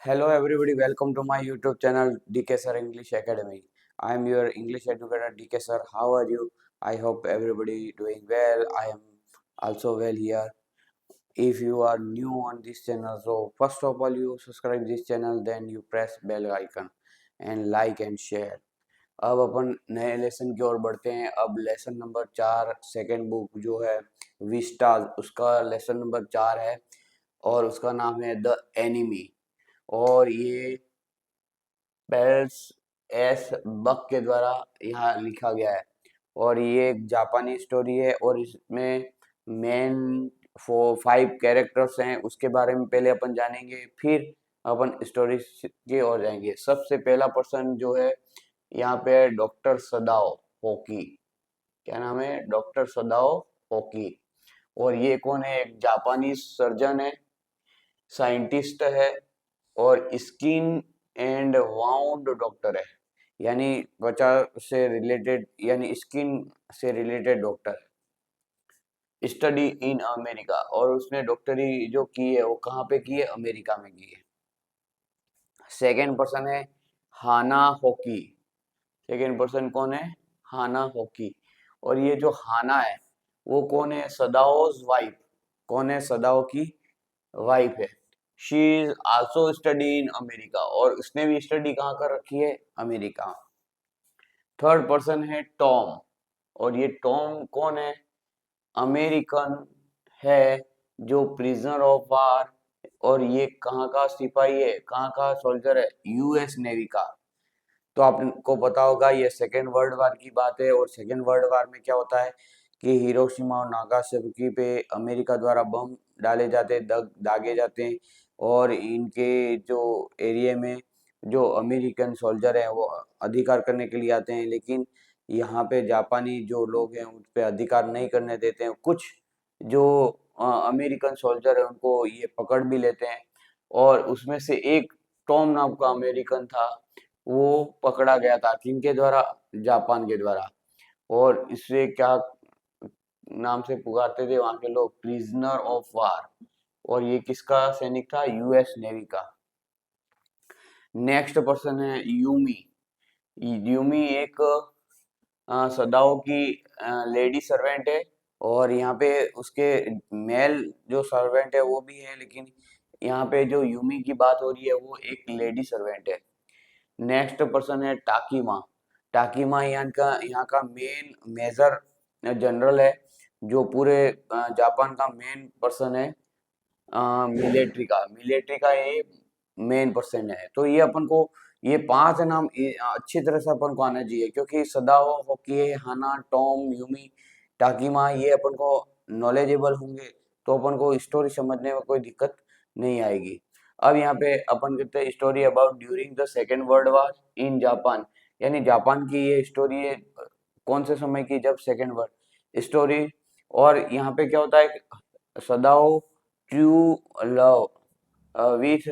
Hello everybody, welcome to my YouTube channel DK Sir English Academy. I am your English educator DK Sir. How are you? I hope everybody doing well. I am also well here. If you are new on this channel, so first of all you subscribe this channel, then you press bell icon and like and share. अब अपन नए lesson की ओर बढ़ते हैं। अब lesson number 4 second book जो है vistas, उसका lesson number 4 है और उसका नाम है द एनिमी। और ये पेल्स एस बक के द्वारा यहाँ लिखा गया है और ये एक जापानी स्टोरी है और इसमें मेन 5 कैरेक्टर्स हैं। उसके बारे में पहले अपन जानेंगे, फिर अपन स्टोरी की ओर जाएंगे। सबसे पहला पर्सन जो है यहाँ पे डॉक्टर सदाओ होकी। क्या नाम है? डॉक्टर सदाओ होकी। और ये कौन है? एक जापानी सर्जन है, साइंटिस्ट है और स्किन एंड वाउंड डॉक्टर है, यानी त्वचा से रिलेटेड यानी स्किन से रिलेटेड डॉक्टर है। स्टडी इन अमेरिका, और उसने डॉक्टरी जो की है वो कहाँ पे की है? अमेरिका में की है। सेकेंड पर्सन है हाना होकी। सेकेंड पर्सन कौन है? हाना होकी। और ये जो हाना है वो कौन है? सदाओज वाइफ। कौन है? सदाओ की वाइफ है। She is also study in America, और उसने भी स्टडी कहाँ कर रखी है? अमेरिका। थर्ड पर्सन है टॉम, और ये टॉम कौन है? अमेरिकन है जो प्रिजनर ऑफ वार, और ये कहाँ का सिपाही है? कहाँ का सोल्जर है? यूएस नेवी का। तो आपको पता होगा ये सेकेंड वर्ल्ड वार की बात है, और सेकेंड वर्ल्ड वार में क्या होता है कि हिरोशिमा और नागासाकी पे अमेरिका द्वारा बम डाले जाते हैं, दागे जाते हैं, और इनके जो एरिया में जो अमेरिकन सोल्जर हैं वो अधिकार करने के लिए आते हैं, लेकिन यहाँ पे जापानी जो लोग हैं उन पे अधिकार नहीं करने देते हैं। कुछ जो अमेरिकन सोल्जर है उनको ये पकड़ भी लेते हैं, और उसमें से एक टॉम नाम का अमेरिकन था, वो पकड़ा गया था। किनके द्वारा? जापान के द्वारा। और इसे क्या नाम से पुकारते थे वहां के लोग? Prisoner of war. और ये किसका सैनिक था? यूएस नेवी का। नेक्स्ट पर्सन है यूमी। यूमी एक सदाओ की लेडी सर्वेंट है, और यहाँ पे उसके मेल जो सर्वेंट है वो भी है, लेकिन यहाँ पे जो यूमी की बात हो रही है वो एक लेडी सर्वेंट है। नेक्स्ट पर्सन है टाकीमा। टाकीमा यहाँ का मेन मेजर जनरल है, जो पूरे जापान का मेन पर्सन है मिलिट्री का ये मेन पर्सन है। तो ये अपन को ये 5 नाम अच्छी तरह से अपन को आना चाहिए, क्योंकि सदाओ, होकी, हाना, टॉम, यूमी, टाकीमा ये अपन को नॉलेजेबल होंगे तो अपन को स्टोरी समझने में कोई दिक्कत नहीं आएगी। अब यहाँ पे अपन करते हैं story about during the second world war in Japan, यानी जापान की ये स्टोरी है कौन से समय की? जब सेकेंड वर्ल्ड स्टोरी। और यहाँ पे क्या होता है? Sadao true love with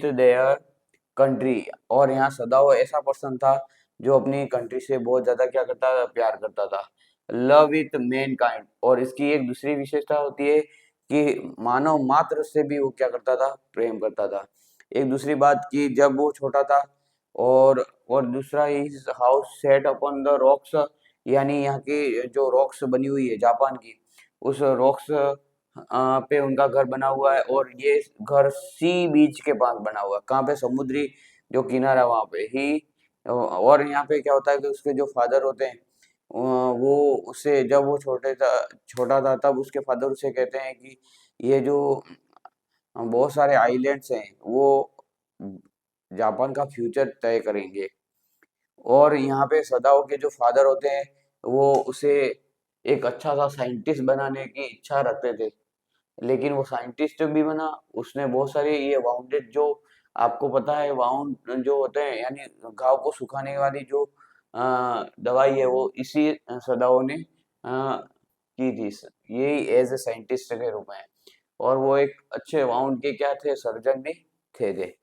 their country, और यहाँ सदाओ ऐसा पर्सन था जो अपनी कंट्री से बहुत ज्यादा क्या करता था? प्यार करता था। लव विथ मैन काइंड, और इसकी एक दूसरी विशेषता होती है कि मानव मात्र से भी वो क्या करता था? प्रेम करता था। एक दूसरी बात की जब वो छोटा था, और दूसरा is house set upon the rocks, यानी यहाँ की जो रॉक्स बनी हुई है जापान की, उस रॉक्स पे उनका घर बना हुआ है, और ये घर सी बीच के पास बना हुआ है। कहाँ पे? समुद्री जो किनारा वहां पे ही। और यहाँ पे क्या होता है कि उसके जो फादर होते हैं वो उसे जब वो छोटा था तब उसके फादर उसे कहते हैं कि ये जो बहुत सारे आइलैंड्स हैं वो जापान का फ्यूचर तय करेंगे। और यहाँ पे सदाओ के जो फादर होते हैं वो उसे एक अच्छा सा साइंटिस्ट बनाने की इच्छा रखते थे, लेकिन वो साइंटिस्ट भी बना। उसने बहुत सारी ये वाउंडेड जो आपको पता है वाउंड जो होते हैं यानी घाव को सुखाने वाली जो दवाई है वो इसी सदाओ ने की थी, यही एज ए साइंटिस्ट के रूप में। और वो एक अच्छे वाउंड के क्या थे? सर्जन भी थे।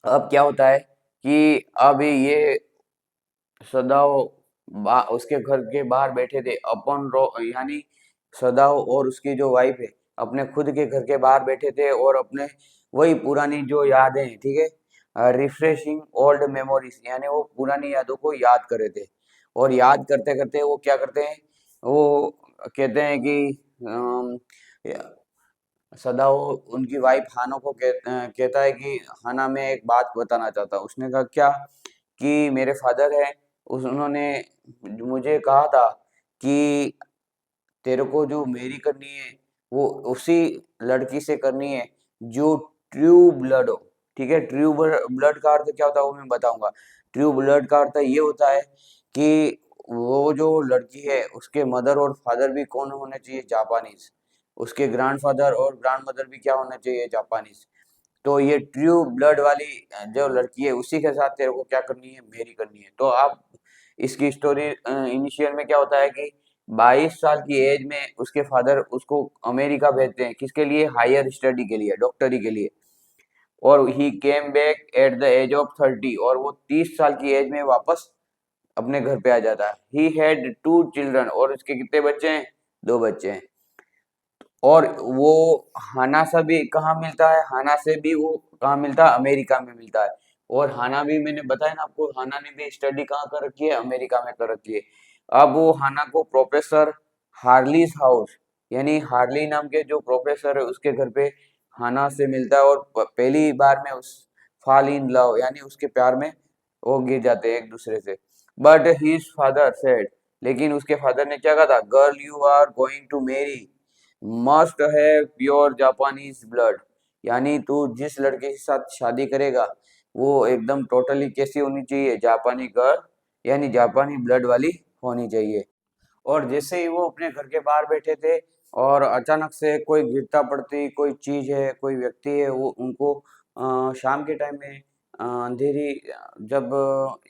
अब क्या होता है कि अब ये सदाओ उसके घर के बाहर बैठे थे अपन रो, यानी सदाओ और उसकी जो वाइफ है अपने खुद के घर के बाहर बैठे थे और अपने वही पुरानी जो यादें, ठीक है, रिफ्रेशिंग ओल्ड मेमोरीज, यानी वो पुरानी यादों को याद कर रहे थे। और याद करते करते वो क्या करते हैं, वो कहते हैं कि अम, सदा वो उनकी वाइफ हाना को कहता है कि हाना, मैं एक बात बताना चाहता हूँ। उसने कहा क्या, कि मेरे फादर है, उस उन्होंने मुझे कहा था कि तेरे को जो मेरी करनी है वो उसी लड़की से करनी है जो ट्रू ब्लड हो। ठीक है, ट्रू ब्लड का अर्थ क्या होता है वो मैं बताऊंगा। ट्रू ब्लड का अर्थ ये होता है कि वो जो लड़की है उसके मदर और फादर भी कौन होने चाहिए, जापानीज। उसके ग्रैंडफादर और ग्रैंड मदर भी क्या होने चाहिए, जापानीज। तो ये ट्रू ब्लड वाली जो लड़की है उसी के साथ तेरे को क्या करनी है, मेरी करनी है। तो आप इसकी स्टोरी इनिशियल में क्या होता है कि 22 साल की एज में उसके फादर उसको अमेरिका भेजते हैं, किसके लिए, हायर स्टडी के लिए, डॉक्टरी के लिए। और he came back at the age of 30, और वो 30 साल की एज में वापस अपने घर पे आ जाता है। ही हैड 2 चिल्ड्रन, और उसके कितने बच्चे हैं, 2 बच्चे हैं। और वो हाना से भी कहाँ मिलता है, हाना से भी वो कहाँ मिलता है, अमेरिका में मिलता है। और हाना भी, मैंने बताया ना आपको, हाना ने भी स्टडी कहाँ कर रखी है, अमेरिका में कर रखी है। अब वो हाना को प्रोफेसर हार्लीस हाउस, यानी हार्ली नाम के जो प्रोफेसर है उसके घर पे हाना से मिलता है। और पहली बार में उस फॉल इन लव, यानी उसके प्यार में वो गिर जाते हैं एक दूसरे से। बट हिज फादर सेड, लेकिन उसके फादर ने क्या कहा था, girl you are going to marry must have pure Japanese blood, यानी तू जिस लड़के के साथ शादी करेगा वो एकदम टोटली कैसी होनी चाहिए, जापानी गर्ल, यानी जापानी ब्लड वाली होनी चाहिए। और जैसे ही वो अपने घर के बाहर बैठे थे और अचानक से कोई गिरता पड़ती कोई चीज है, कोई व्यक्ति है, वो उनको शाम के टाइम में अंधेरी, जब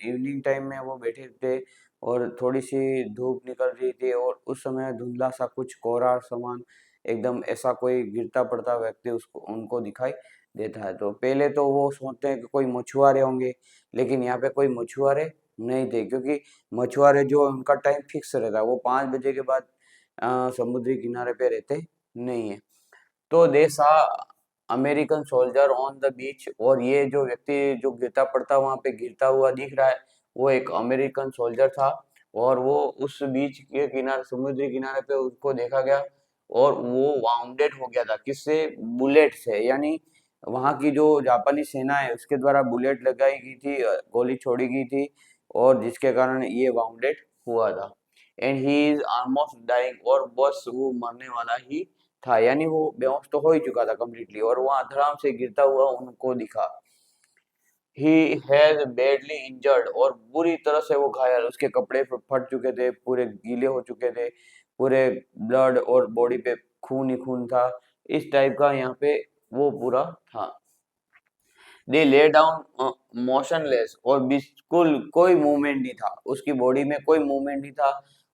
इवनिंग टाइम में वो बैठे थे और थोड़ी सी धूप निकल रही थी और उस समय धुंधला सा कुछ कोहरा समान एकदम ऐसा कोई गिरता पड़ता व्यक्ति उसको उनको दिखाई देता है। तो पहले तो वो सोचते हैं कि कोई मछुआरे होंगे, लेकिन यहाँ पे कोई मछुआरे नहीं थे, क्योंकि मछुआरे जो उनका टाइम फिक्स रहता है, वो 5 बजे के बाद समुद्री किनारे पे रहते नहीं है। तो दे सा American soldier on the beach, और ये जो व्यक्ति जो गिरता पड़ता वहां पे गिरता हुआ दिख रहा है, वो एक अमेरिकन सोल्जर था। और वो उस बीच के किनारे, समुद्री किनारे पे उसको देखा गया और वो वाउंडेड हो गया था, किससे, बुलेट से, यानी वहां की जो जापानी सेना है उसके द्वारा बुलेट लगाई गई थी, गोली छोड़ी गई थी, और जिसके कारण ये वाउंडेड हुआ था। And he is almost dying, और बस वो मरने वाला ही था, यानी वो बेहोश तो हो ही चुका था कम्प्लीटली, और वहां धड़ाम से गिरता हुआ उनको दिखा। ही हैज बैडली इंजर्ड, और बुरी तरह से वो घायल, उसके कपड़े फट चुके थे, पूरे गीले हो चुके थे, पूरे ब्लड और बॉडी पे खून ही खून था, इस टाइप का यहाँ पे वो पूरा था। दे ले डाउन मोशनलेस, और बिल्कुल कोई मूवमेंट नहीं था, उसकी बॉडी में कोई मूवमेंट नहीं था,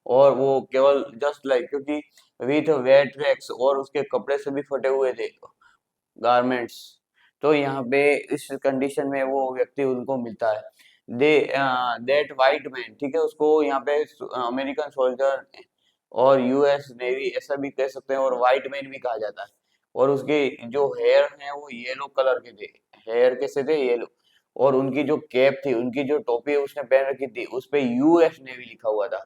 और वो केवल जस्ट लाइक, क्योंकि विथ वेट रैक्स, और उसके कपड़े से भी फटे हुए थे, गारमेंट्स। तो यहाँ पे इस कंडीशन में वो व्यक्ति उनको मिलता है। दे दैट वाइट मैन, ठीक है, उसको यहाँ पे अमेरिकन सोल्जर और यूएस नेवी ऐसा भी कह सकते हैं, और व्हाइट मैन भी कहा जाता है। और उसके जो हेयर हैं वो येलो कलर के थे, हेयर कैसे थे, येलो। और उनकी जो कैप थी, उनकी जो टोपी उसने पहन रखी थी, उस पे यूएस नेवी लिखा हुआ था।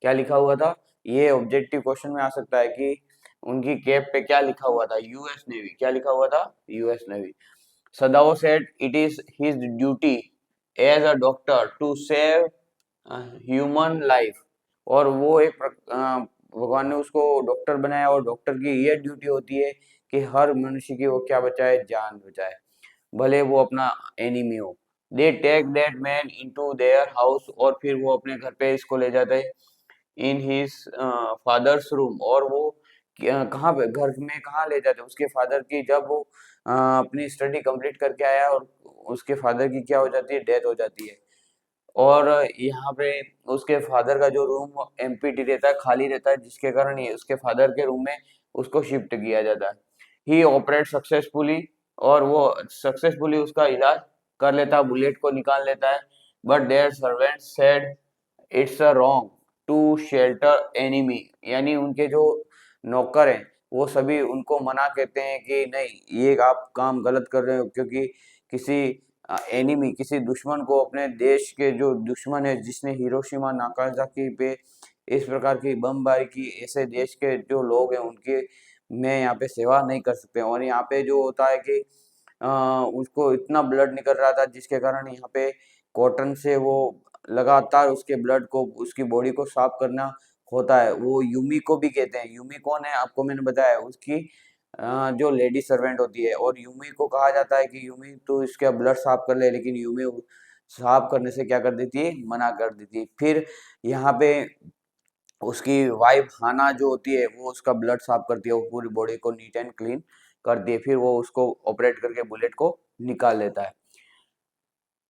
क्या लिखा हुआ था, ये ऑब्जेक्टिव क्वेश्चन में आ सकता है कि उनकी कैप पे क्या लिखा हुआ था, यूएस नेवी, क्या लिखा हुआ था, US Navy. Sadao said it is his duty as a doctor to save human life, और वो एक भगवान ने उसको डॉक्टर बनाया, और डॉक्टर की ये ड्यूटी होती है कि हर मनुष्य की वो क्या बचाए, जान बचाए, भले वो अपना एनिमी हो। They take that man into their house, और फिर वो अपने घर पे इसको ले जाते इन हिज फादर्स रूम, और वो कहाँ पे, घर में कहाँ ले जाते, उसके फादर की, जब वो अपनी स्टडी कंप्लीट करके आया और उसके फादर की क्या हो जाती है, डेथ हो जाती है। और यहाँ पे उसके फादर का जो रूम एम्प्टी रहता है, खाली रहता है, जिसके कारण ये उसके फादर के रूम में उसको शिफ्ट किया जाता है। ही ऑपरेट सक्सेसफुली, और वो सक्सेसफुली उसका इलाज कर लेता है, बुलेट को निकाल लेता है। But their servant said it's a wrong to shelter enemy, यानी उनके जो नौकर हैं वो सभी उनको मना कहते हैं कि नहीं, ये आप काम गलत कर रहे हो, क्योंकि किसी एनिमी, किसी दुश्मन को, अपने देश के जो दुश्मन है जिसने हिरोशिमा नागासाकी पे इस प्रकार की बमबारी की, ऐसे देश के जो लोग हैं उनके मैं यहाँ पे सेवा नहीं कर सकते। और यहाँ पे जो होता है कि अ, उसको इतना ब्लड निकल रहा था जिसके कारण यहाँ पे कॉटन से वो लगातार उसके ब्लड को, उसकी बॉडी को साफ करना होता है। वो यूमी को भी कहते हैं। यूमी कौन है, आपको मैंने बताया, उसकी जो लेडी सर्वेंट होती है। और यूमी को कहा जाता है कि यूमी तू इसका ब्लड साफ कर ले, लेकिन यूमी साफ करने से क्या कर देती है, मना कर देती है। फिर यहाँ पे उसकी वाइफ हाना जो होती है वो उसका ब्लड साफ करती है, वो पूरी बॉडी को नीट एंड क्लीन करती है। फिर वो उसको ऑपरेट करके बुलेट को निकाल लेता है।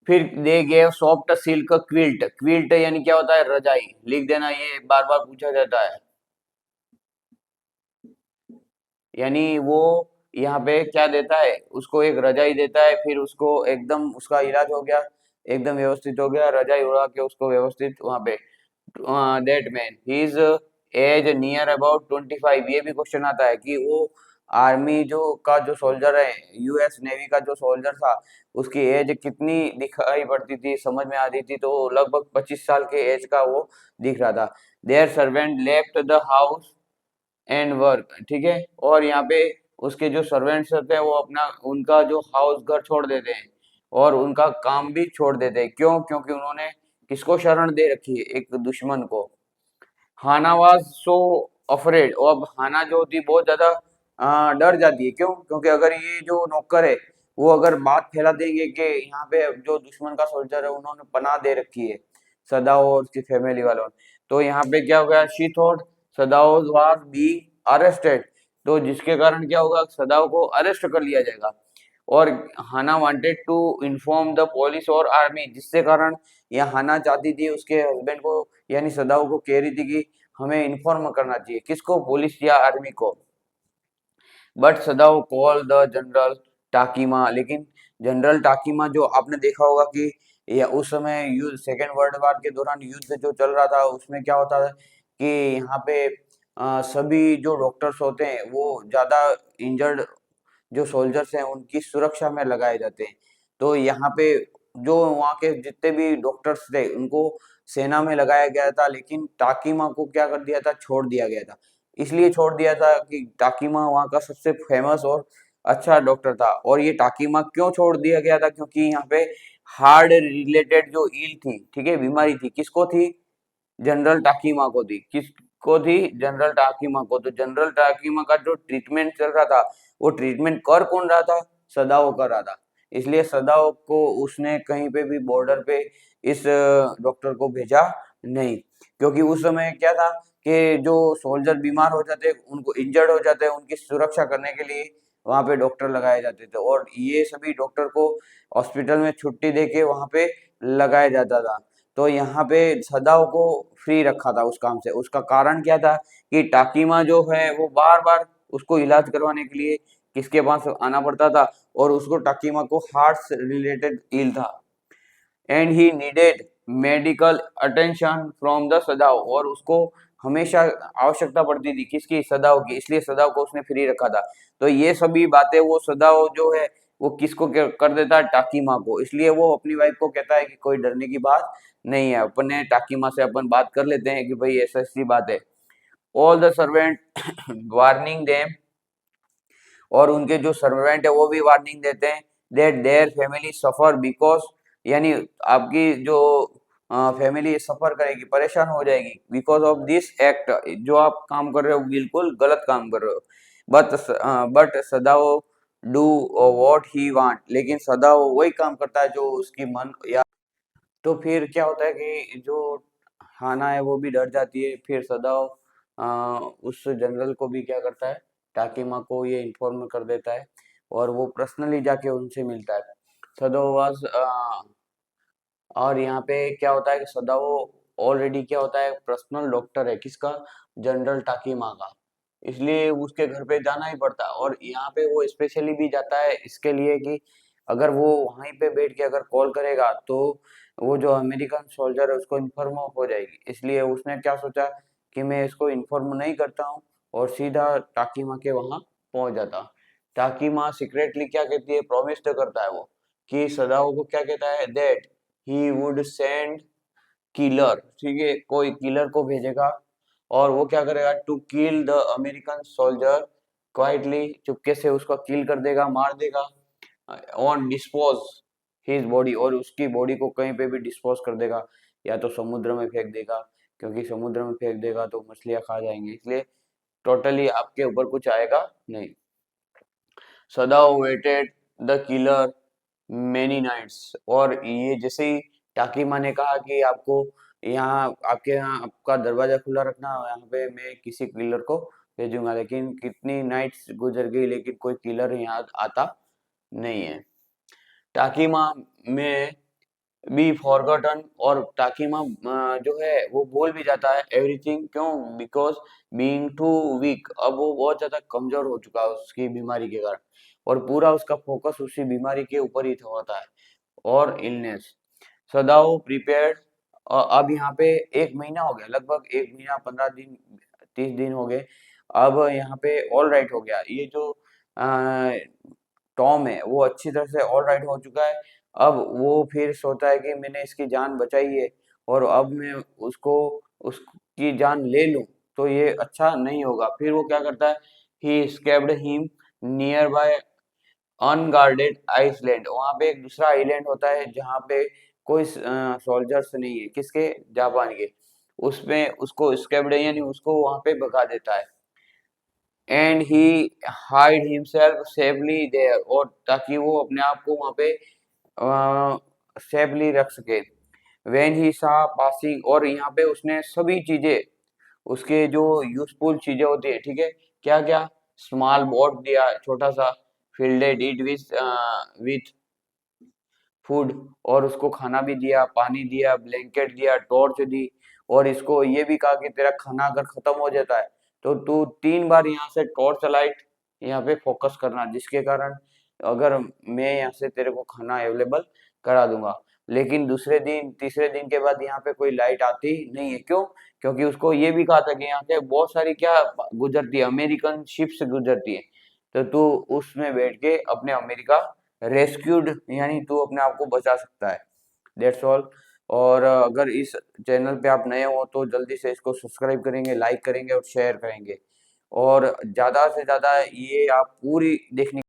फिर they gave soft silk quilt. Quilt यानी क्या होता है, रजाई। लिख देना, ये बार बार पूछा जाता है। यानी वो यहाँ पे क्या देता है, उसको एक रजाई देता है। फिर उसको एकदम उसका इलाज हो गया, एकदम व्यवस्थित हो गया, रजाई उड़ा के उसको व्यवस्थित वहां पे। That man his age near about 25। ये भी क्वेश्चन आता है कि वो आर्मी जो का जो सोल्जर है, यूएस नेवी का जो सोल्जर था, उसकी एज कितनी दिखाई पड़ती थी, समझ में आती थी, तो लगभग 25 साल के एज का वो दिख रहा था। Their servant left the house and work. ठीक है, और यहाँ पे उसके जो सर्वेंट्स होते हैं वो अपना उनका जो हाउस घर छोड़ देते हैं और उनका काम भी छोड़ देते हैं। क्यों? क्योंकि उन्होंने किसको शरण दे रखी है, एक दुश्मन को। हाना वाज सो अफरेड। और अब हाना जो होती है बहुत ज्यादा डर जाती है। क्यों? क्योंकि अगर ये जो नौकर है वो अगर बात फैला देंगे कि यहाँ पे जो दुश्मन का सोल्जर है उन्होंने पनाह दे रखी है सदाओ और उसकी फैमिली वालों ने, तो यहाँ पे क्या हो गया, she thought Sadao was being arrested. तो जिसके कारण क्या होगा, सदाओ को अरेस्ट कर लिया जाएगा। और Hana wanted to inform the police और आर्मी, जिससे कारण यह हाना चाहती थी उसके हस्बैंड को, यानी सदाओ को कह रही थी कि हमें इन्फॉर्म करना चाहिए, किसको, पुलिस या आर्मी को। But Sadao call the general Takima. लेकिन जनरल टाकीमा, जो आपने देखा होगा कि या उस समय युद्ध, सेकेंड वर्ल्ड वार के दौरान युद्ध जो चल रहा था उसमें क्या होता था कि यहाँ पे सभी जो डॉक्टर्स होते हैं वो ज्यादा इंजर्ड जो सोल्जर्स हैं उनकी सुरक्षा में लगाए जाते हैं। तो यहाँ पे जो वहाँ के जितने भी डॉक्टर्स थे उनको सेना में लगाया गया था, लेकिन टाकीमा को क्या कर दिया था, छोड़ दिया गया था। इसलिए छोड़ दिया था कि टाकीमा वहाँ का सबसे फेमस और अच्छा डॉक्टर था। और ये टाकीमा क्यों छोड़ दिया गया था, क्योंकि यहाँ पे हार्ट रिलेटेड जो इल थी, ठीक है, बीमारी थी, किसको थी, जनरल टाकीमा को थी। किसको थी, जनरल टाकीमा को। तो जनरल टाकीमा का जो ट्रीटमेंट चल रहा था वो ट्रीटमेंट कर कौन रहा था, सदाओ कर रहा था। इसलिए सदाओ को उसने कहीं पे भी बॉर्डर पे इस डॉक्टर को भेजा नहीं, क्योंकि उस समय क्या था कि जो सोल्जर बीमार हो जाते, उनको इंजर्ड हो जाते, उनकी सुरक्षा करने के लिए वहां पे डॉक्टर लगाए जाते थे। और ये सभी डॉक्टर को हॉस्पिटल में छुट्टी देके वहां पे लगाया जाता था। तो यहाँ पे सदाओ को फ्री रखा था उस काम से। उसका कारण क्या था कि टाकीमा जो है वो बार बार उसको इलाज करवाने के लिए किसके पास आना पड़ता था, और उसको टाकीमा को हार्ट से रिलेटेड इल था and he needed medical attention from the Sadao. और उसको हमेशा आवश्यकता पड़ती थी किसकी, सदाओ की। इसलिए सदाओ को उसने फ्री रखा था। तो ये सभी बातें वो सदाओ जो है वो किसको कर देता है, टाकीमा को। इसलिए वो अपनी वाइफ को कहता है कि कोई डरने की बात नहीं है, अपने टाकीमा से अपन बात कर लेते हैं कि भाई ऐसा ऐसी बात है। All the servant warning them. और उनके जो सर्वेंट है वो भी वार्निंग देते हैं that their family suffer because, यानी आपकी जो फैमिली सफर करेगी, परेशान हो जाएगी, बिकॉज ऑफ दिस एक्ट। जो आप काम कर रहे हो बिल्कुल गलत काम कर रहे हो। But Sadao do what he want. लेकिन सदाओ वही काम करता है जो उसकी मन या। तो फिर क्या होता है कि जो हाना है वो भी डर जाती है। फिर सदाओ उस जनरल को भी क्या करता है, टाकीमा को ये इन्फॉर्म कर देता है और वो पर्सनली जाके उनसे मिलता है। सदाओ वाज और यहाँ पे क्या होता है कि सदाओ ऑलरेडी क्या होता है, पर्सनल डॉक्टर है किसका, जनरल टाकीमा का। इसलिए उसके घर पे जाना ही पड़ता है। और यहाँ पे वो स्पेशली भी जाता है इसके लिए कि अगर वो वहीं पे बैठ के अगर कॉल करेगा तो वो जो अमेरिकन सोल्जर है उसको इन्फॉर्म हो जाएगी। इसलिए उसने क्या सोचा कि मैं इसको इन्फॉर्म नहीं करता हूँ और सीधा टाकीमा के वहां पहुंच जाता। टाकीमा सीक्रेटली क्या कहती है, प्रॉमिस तो करता है वो कि सदाओ को क्या कहता है, that he would send killer, ठीक है, कोई किलर को भेजेगा और वो क्या करेगा, to kill the American soldier quietly, चुपके से उसको किल कर देगा, मार देगा, ऑन डिस्पोज हिज बॉडी, और उसकी बॉडी को कहीं पे भी डिस्पोज कर देगा, या तो समुद्र में फेंक देगा, क्योंकि समुद्र में फेंक देगा तो मछलियां खा जाएंगी, इसलिए टोटली आपके ऊपर कुछ आएगा नहीं। Sadao waited the killer many nights, और ये जैसे ही टाकीमा ने कहा कि आपको यहाँ, आपके यहाँ आपका दरवाजा खुला रखना, यहाँ पे मैं किसी किलर को भेजूंगा, लेकिन कितनी नाइट्स गुजर गई लेकिन कोई किलर यहाँ आता नहीं है। टाकीमा में बी फॉरगॉटन, और टाकीमा जो है वो भूल भी जाता है एवरीथिंग, क्यों, बिकॉज बीइंग टू वीक, अब वो बहुत ज्यादा कमजोर हो चुका है उसकी बीमारी के कारण, और पूरा उसका फोकस उसी बीमारी के ऊपर ही होता है और इलनेस। सदाओ प्रिपेयर्ड, अब यहाँ पे 1 महीना हो गया, लगभग 1 महीना 15 दिन 30 दिन हो गए, अब यहाँ पे ऑल राइट हो गया, ये जो टॉम है वो अच्छी तरह से ऑल राइट हो चुका है। अब वो फिर सोचता है कि मैंने इसकी जान बचाई है और अब मैं उसको उसकी जान ले लूं तो ये अच्छा नहीं होगा, फिर वो क्या करता है, he escaped him nearby unguarded island, वहां पे एक दूसरा आइलैंड होता है जहाँ पे कोई सोल्जर्स नहीं है, किसके, जापान के, उसमें उसको स्केप्ड यानी उसको वहां पे भगा देता है, and he hide himself safely there, और ताकि वो अपने आप को वहां पे सेफली रख सके। व्हेन ही सा पासिंग, और यहाँ पे उसने सभी चीजें, उसके जो यूजफुल चीजें होती है, ठीक है, क्या क्या, स्मॉल बोट दिया छोटा सा, फील्डेड इट विथ फूड, और उसको खाना भी दिया, पानी दिया, ब्लैंकेट दिया, टॉर्च दी, और इसको ये भी कहा कि तेरा खाना अगर खत्म हो जाता है तो तू 3 बार यहाँ से टॉर्च लाइट यहाँ पे फोकस करना, जिसके कारण अगर मैं यहाँ से तेरे को खाना अवेलेबल करा दूंगा। लेकिन दूसरे दिन तीसरे दिन के बाद यहाँ पे कोई लाइट आती नहीं है, क्यों, क्योंकि उसको ये भी कहा था कि यहाँ पे बहुत सारी क्या गुजरती है, अमेरिकन शिप्स गुजरती है, तो तू उसमें बैठ के अपने अमेरिका रेस्क्यूड यानी तू अपने आप को बचा सकता है। That's all. और अगर इस चैनल पे आप नए हो तो जल्दी से इसको सब्सक्राइब करेंगे, लाइक करेंगे और शेयर करेंगे, और ज़्यादा से ज़्यादा ये आप पूरी देखने